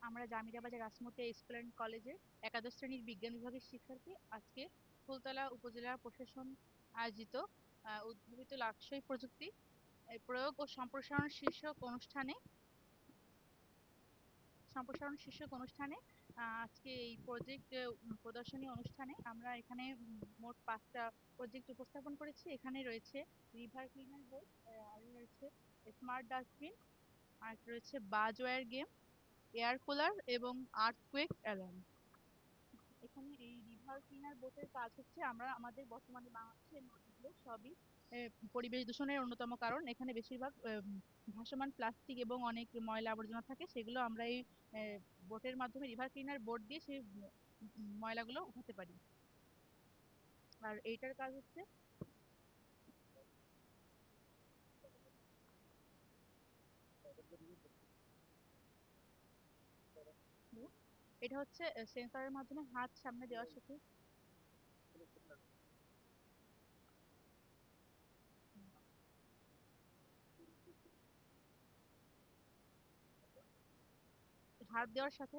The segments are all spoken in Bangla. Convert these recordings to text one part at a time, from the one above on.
আমরা জামিরা বাজার আসমতে স্কুল অ্যান্ড কলেজের একাদশ শ্রেণীর বিজ্ঞান বিভাগের শিক্ষার্থী আজকে ফুলতলা উপজেলা প্রশাসন আয়োজিত উদ্ভাবিত লাকসাই প্রযুক্তি প্রয়োগ ও সম্প্রসারণ শীর্ষক অনুষ্ঠানে আজকে এই প্রজেক্ট প্রদর্শনী অনুষ্ঠানে আমরা এখানে মোট 5টা প্রজেক্ট উপস্থাপন করেছি। এখানে রয়েছে রিভার ক্লিনার বোর্ড, আর রয়েছে স্মার্ট ডাস্টবিন, আর রয়েছে বাজওয়্যার গেম, এয়ার কুলার এবং আর্থকুয়েক অ্যালার্ম। এখানে এই রিভার ক্লিনার বোটের কাজ হচ্ছে, আমরা আমাদের বর্তমানে বাংলাদেশের নদীগুলো সবই পরিবেশ দূষণের অন্যতম কারণ। এখানে বেশিরভাগ ভাসমান প্লাস্টিক এবং অনেক ময়লা আবর্জনা থাকে, সেগুলো আমরা এই বোটের মাধ্যমে রিভার ক্লিনার বোট দিয়ে সেই ময়লাগুলো উঠাতে পারি। আর এইটার কাজ হচ্ছে, এটা হচ্ছে সেন্সরের মাধ্যমে হাত সামনে দেওয়ার সাথে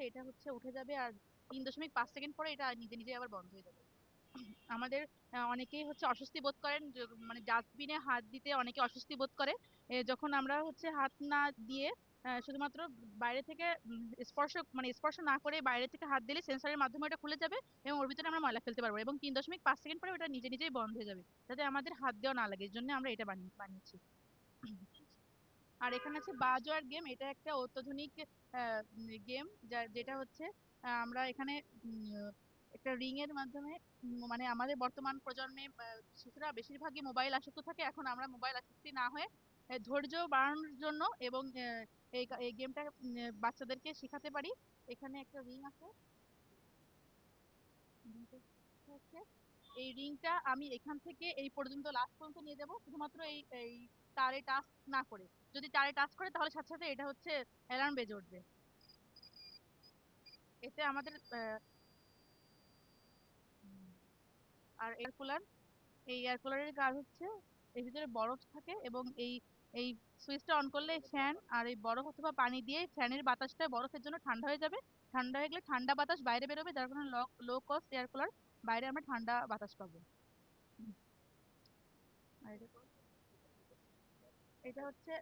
এটা হচ্ছে উঠে যাবে, আর 3.5 সেকেন্ড পরে এটা নিজে নিজে আবার বন্ধ হয়ে যাবে। আমাদের অনেকেই হচ্ছে অস্বস্তি বোধ করেন, মানে ডাস্টবিনে হাত দিতে অনেকে অস্বস্তি বোধ করে। যখন আমরা হচ্ছে হাত না দিয়ে শুধুমাত্র বাইরে থেকে স্পর্শ না করে বাইরে থেকে হাত দিলে সেন্সরের মাধ্যমে ওটা খুলে যাবে এবং ওর ভিতরে আমরা ময়লা ফেলতে পারবো, এবং 3.5 সেকেন্ড পরে ওটা নিজে নিজেই বন্ধ হয়ে যাবে, যাতে আমাদের হাত দেওয়া না লাগে। এর জন্য আমরা এটা বানিয়েছি। আর এখানে আছে বাজওয়ার গেম। এটা একটা অত্যাধুনিক গেম, যেটা হচ্ছে আমরা এখানে উম, একটা রিং এর মাধ্যমে মানে আমাদের বর্তমান প্রজন্মে শিশুরা বেশিরভাগই মোবাইল আসক্ত থাকে। এখন আমরা মোবাইল আসক্তি না হয়ে ধৈর্য বাড়ানোর জন্য এবং এই গেমটা বাচ্চাদেরকে শেখাতে পারি। এখানে একটা রিং আছে, হচ্ছে এই রিংটা আমি এখান থেকে এই পর্যন্ত লাস্ট পর্যন্ত নিয়ে যাব, শুধুমাত্র এই এই তারে টাচ না করে। যদি তারে টাচ করে তাহলে সাথে সাথে এটা হচ্ছে অ্যালার্ম বেজে উঠবে। এতে আমাদের আর এয়ার কুলারের কাজ হচ্ছে, এর ভিতরে বরফ থাকে এবং এই সুইচটা অন করলে ফ্যান আর এই বরফ অথবা পানি দিয়ে ফ্যানের বাতাসটা বরফের জন্য ঠান্ডা হয়ে যাবে। ঠান্ডা হয়ে গেলে ঠান্ডা বাতাস বাইরে বেরোবে, যার কারণে লো কস্ট এয়ার কুলার, বাইরে আমরা ঠান্ডা বাতাস পাবো। হুম, আর এটা হচ্ছে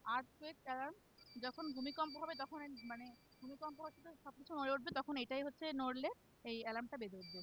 আর্থকুয়েক অ্যালার্ম। যখন ভূমিকম্প হবে তখন মানে ভূমিকম্প হচ্ছে তো সবকিছু নড়ে উঠবে, তখন এটাই হচ্ছে নড়লে এই অ্যালার্মটা বেজে উঠবে।